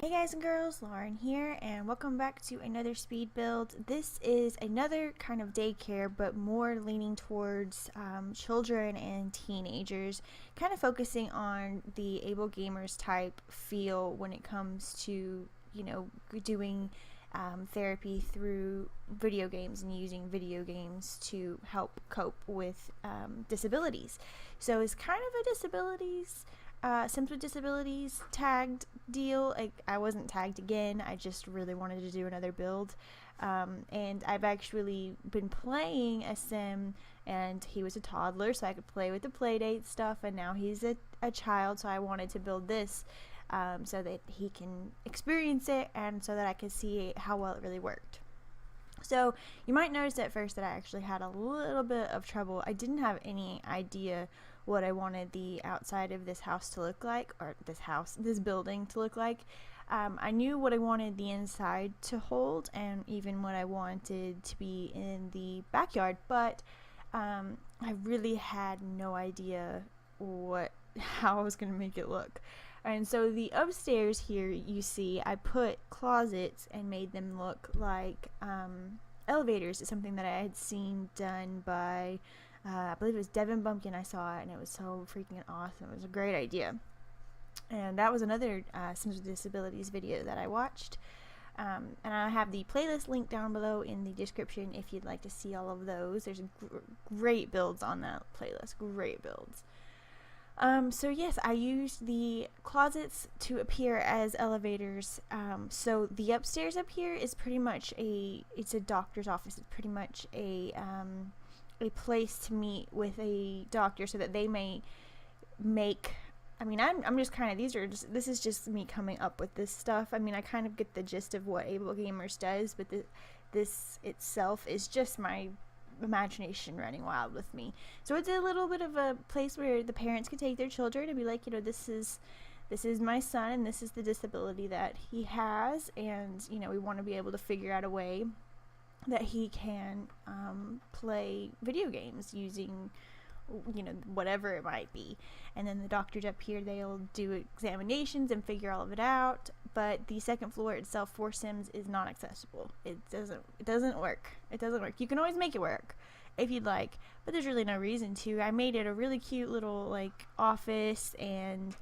Hey guys and girls, Lauren here, and welcome back to another speed build. This is another kind of daycare, but more leaning towards children and teenagers, kind of focusing on the able gamers type feel when it comes to, doing therapy through video games and using video games to help cope with disabilities. So it's kind of a disabilities Sims with Disabilities tagged deal. I wasn't tagged again. I just really wanted to do another build. And I've actually been playing a Sim, and he was a toddler, so I could play with the playdate stuff, and now he's a child, so I wanted to build this so that he can experience it and so that I could see how well it really worked. So you might notice at first that I actually had a little bit of trouble. I didn't have any idea what I wanted the outside of this house to look like, or this building to look like. I knew what I wanted the inside to hold and even what I wanted to be in the backyard, but I really had no idea how I was going to make it look. And so the upstairs here, you see, I put closets and made them look like elevators. It's something that I had seen done by I believe it was Devin Bumpkin. I saw it and it was so freaking awesome. It was a great idea. And that was another Sims with Disabilities video that I watched. And I have the playlist linked down below in the description if you'd like to see all of those. There's great builds on that playlist. Great builds. So yes, I used the closets to appear as elevators. So the upstairs up here is pretty much it's a doctor's office. It's pretty much a place to meet with a doctor so that they may make, I'm just kind of, this is just me coming up with this stuff. I kind of get the gist of what Able Gamers does, but this itself is just my imagination running wild with me. So it's a little bit of a place where the parents can take their children and be like, this is my son and this is the disability that he has, and we want to be able to figure out a way that he can play video games using whatever it might be. And then the doctors up here, they'll do examinations and figure all of it out. But the second floor itself for Sims is not accessible. It doesn't work. You can always make it work if you'd like, but there's really no reason to. I made it a really cute little office and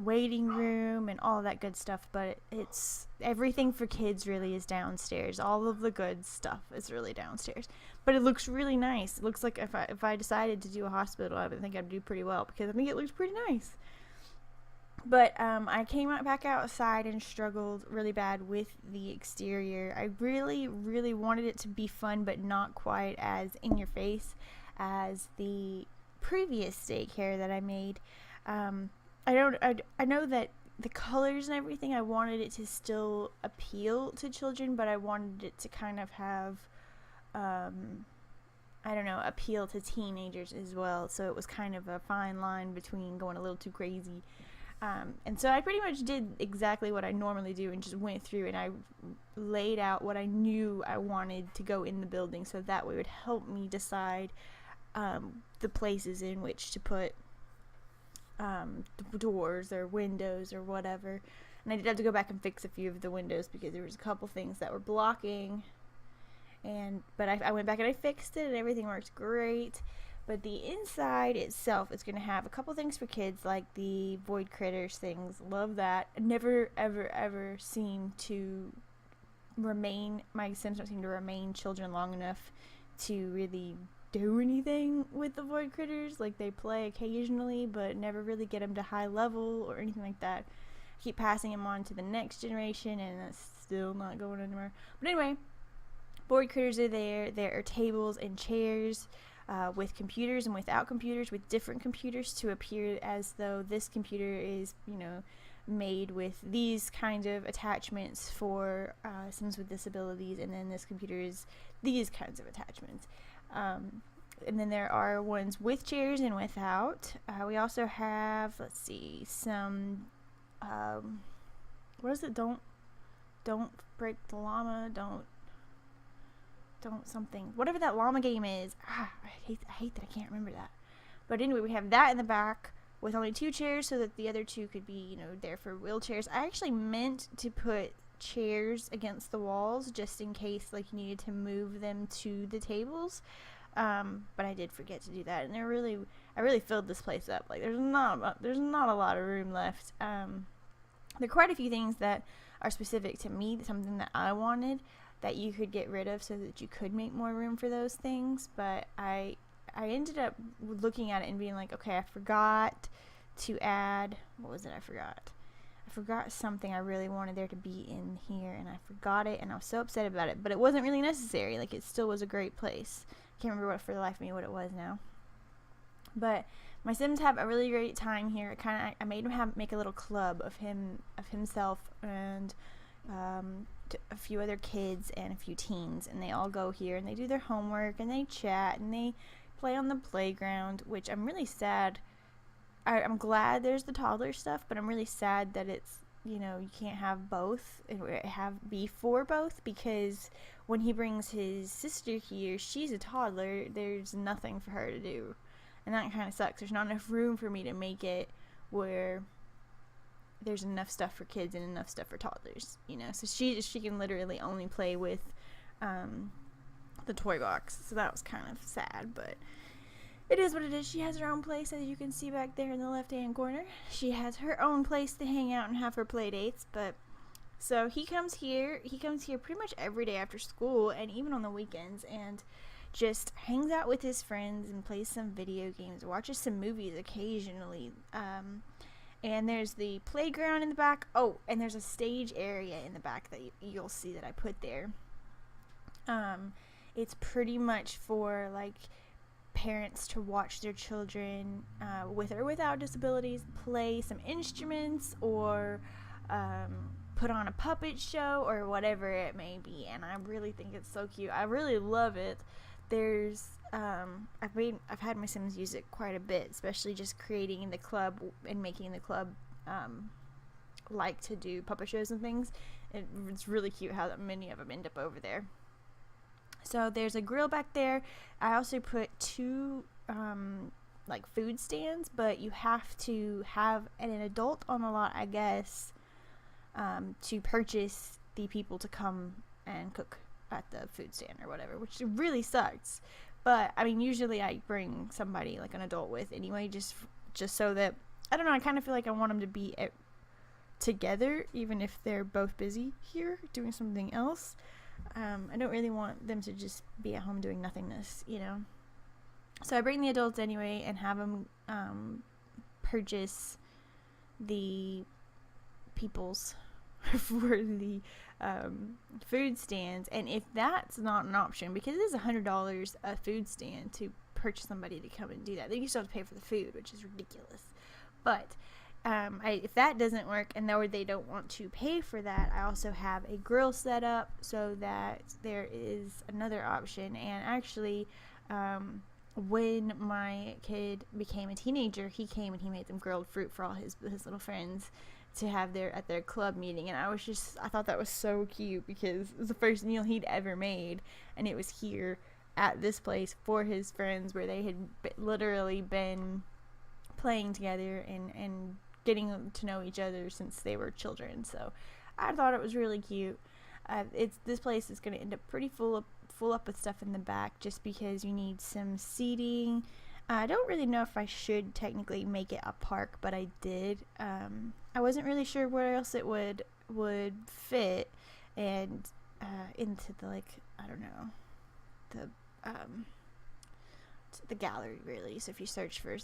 waiting room and all that good stuff, but it's everything for kids really is downstairs. All of the good stuff is really downstairs, but it looks really nice. It looks like if I decided to do a hospital, I would think I'd do pretty well because I think it looks pretty nice. But I came back outside and struggled really bad with the exterior. I really wanted it to be fun, but not quite as in your face as the previous daycare that I made. I know that the colors and everything, I wanted it to still appeal to children, but I wanted it to kind of have, appeal to teenagers as well. So it was kind of a fine line between going a little too crazy. And so I pretty much did exactly what I normally do and just went through and I laid out what I knew I wanted to go in the building, so that way it would help me decide the places in which to put the doors or windows or whatever. And I did have to go back and fix a few of the windows because there was a couple things that were blocking, but I went back and I fixed it and everything worked great. But the inside itself is going to have a couple things for kids, like the Void Critters things. Love that. Never ever seem to remain, my Sims don't seem to remain children long enough to really do anything with the Void Critters. Like, they play occasionally, but never really get them to high level or anything like that. Keep passing them on to the next generation, and that's still not going anywhere. But anyway, Void Critters are there. There are tables and chairs with computers and without computers, with different computers to appear as though this computer is, made with these kind of attachments for Sims with disabilities, and then this computer is these kinds of attachments. And then there are ones with chairs and without. We also have, let's see, some, what is it? Don't break the llama. Don't something. Whatever that llama game is. I hate that I can't remember that. But anyway, we have that in the back. with only 2 chairs so that the other 2 could be, you know, there for wheelchairs. I actually meant to put chairs against the walls just in case like you needed to move them to the tables. But I did forget to do that, and I really filled this place up. Like there's not a lot of room left. There are quite a few things that are specific to me, something that I wanted that you could get rid of so that you could make more room for those things. But I ended up looking at it and being like, okay, I forgot to add, what was it I forgot? I forgot something I really wanted there to be in here, and I forgot it, and I was so upset about it, but it wasn't really necessary. Like, it still was a great place. Can't remember what for the life of me what it was now. But my Sims have a really great time here. I made him make a little club of himself and a few other kids and a few teens, and they all go here and they do their homework and they chat and they play on the playground, which I'm really sad. I'm glad there's the toddler stuff, but I'm really sad that it's, you know, you can't have both, be for both, because when he brings his sister here, she's a toddler, there's nothing for her to do, and that kind of sucks. There's not enough room for me to make it where there's enough stuff for kids and enough stuff for toddlers, you know, so she can literally only play with the toy box, so that was kind of sad, but it is what it is. She has her own place, as you can see back there in the left-hand corner. She has her own place to hang out and have her play dates. But so he comes here pretty much every day after school and even on the weekends, and just hangs out with his friends and plays some video games, watches some movies occasionally. And there's the playground in the back. Oh, and there's a stage area in the back that you'll see that I put there. It's pretty much for like parents to watch their children with or without disabilities play some instruments, or put on a puppet show, or whatever it may be. And I really think it's so cute. I really love it. There's I've had my Sims use it quite a bit, especially just creating the club and making the club like to do puppet shows and things. It's really cute how many of them end up over there. So there's a grill back there. I also put 2 like food stands, but you have to have an adult on the lot, I guess, to purchase the people to come and cook at the food stand or whatever, which really sucks. But I mean, usually I bring somebody like an adult with anyway, just so that, I don't know, I kind of feel like I want them to be together, even if they're both busy here doing something else. I don't really want them to just be at home doing nothingness, you know. So I bring the adults anyway and have them purchase the peoples for the food stands. And if that's not an option, because it is $100 a food stand to purchase somebody to come and do that, then you still have to pay for the food, which is ridiculous. But if that doesn't work and they don't want to pay for that, I also have a grill set up so that there is another option. And actually, when my kid became a teenager, he came and he made some grilled fruit for all his little friends to have at their club meeting. And I thought that was so cute, because it was the first meal he'd ever made, and it was here at this place for his friends, where they had literally been playing together and getting to know each other since they were children. So I thought it was really cute. This place is going to end up pretty full up with stuff in the back, just because you need some seating. I don't really know if I should technically make it a park, but I did. I wasn't really sure where else it would fit, and into the, like, I don't know, the gallery, really. So if you search for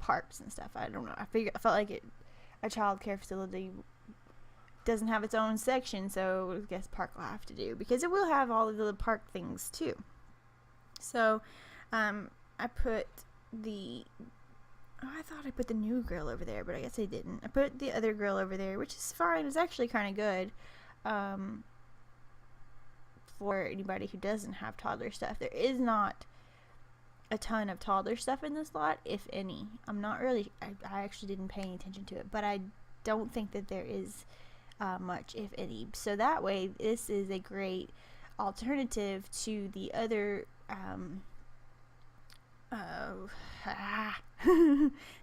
parks and stuff, I don't know. I felt like a child care facility doesn't have its own section, so I guess park will have to do, because it will have all of the park things too. So I put I thought I put the new grill over there, but I guess I didn't. I put the other grill over there, which is fine. It's actually kind of good for anybody who doesn't have toddler stuff. There is not a ton of toddler stuff in this lot, if any. I actually didn't pay any attention to it, but I don't think that there is much, if any. So that way, this is a great alternative to the other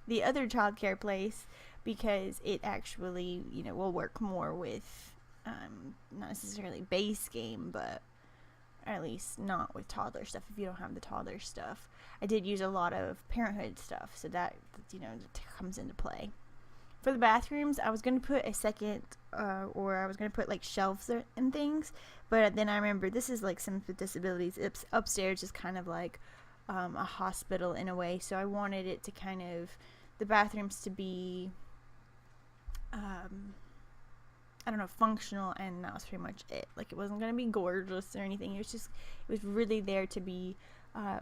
the other childcare place, because it actually, you know, will work more with not necessarily base game, but at least not with toddler stuff if you don't have the toddler stuff. I did use a lot of parenthood stuff, so that, you know, comes into play. For the bathrooms, I was going to put a second, or I was going to put like shelves and things, but then I remember this is like Sims with Disabilities. Upstairs is kind of like a hospital in a way, so I wanted it to kind of, the bathrooms to be, I don't know, functional, and that was pretty much it. Like, it wasn't going to be gorgeous or anything. It was really there to be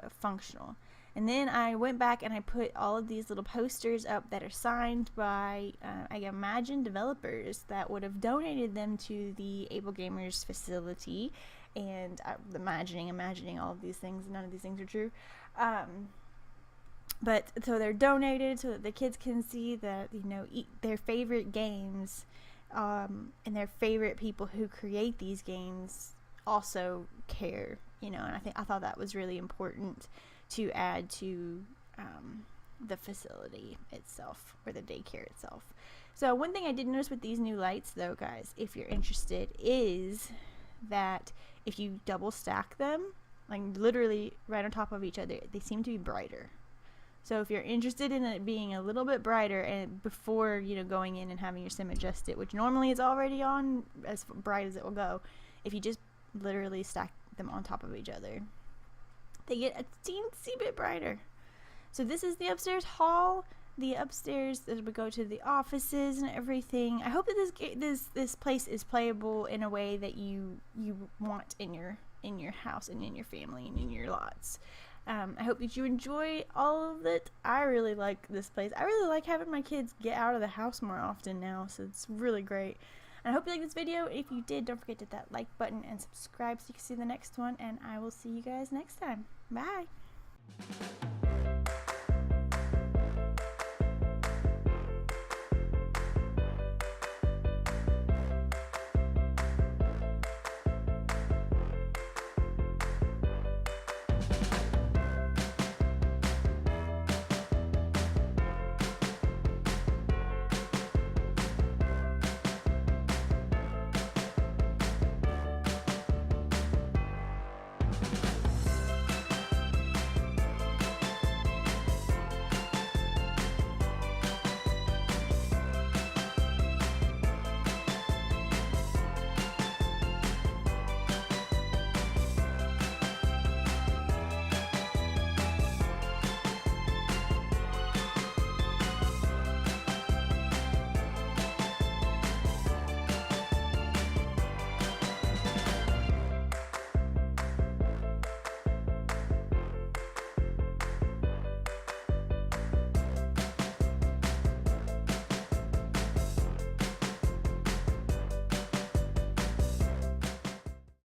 functional. And then I went back and I put all of these little posters up that are signed by, I imagine, developers that would have donated them to the Able Gamers facility. And I'm imagining all of these things. None of these things are true. But so they're donated so that the kids can see that, you know, their favorite games, and their favorite people who create these games also care, you know. And I thought that was really important to add to the facility itself, or the daycare itself. So one thing I did notice with these new lights, though, guys, if you're interested, is that if you double stack them, like literally right on top of each other, they seem to be brighter. So if you're interested in it being a little bit brighter, and before, you know, going in and having your sim adjusted, which normally is already on as bright as it will go, if you just literally stack them on top of each other, they get a teensy bit brighter. So this is the upstairs hall. The upstairs, as we go to the offices and everything. I hope that this place is playable in a way that you want in your house and in your family and in your lots. I hope that you enjoy all of it. I really like this place. I really like having my kids get out of the house more often now, so it's really great. And I hope you like this video. If you did, don't forget to hit that like button and subscribe so you can see the next one, and I will see you guys next time. Bye!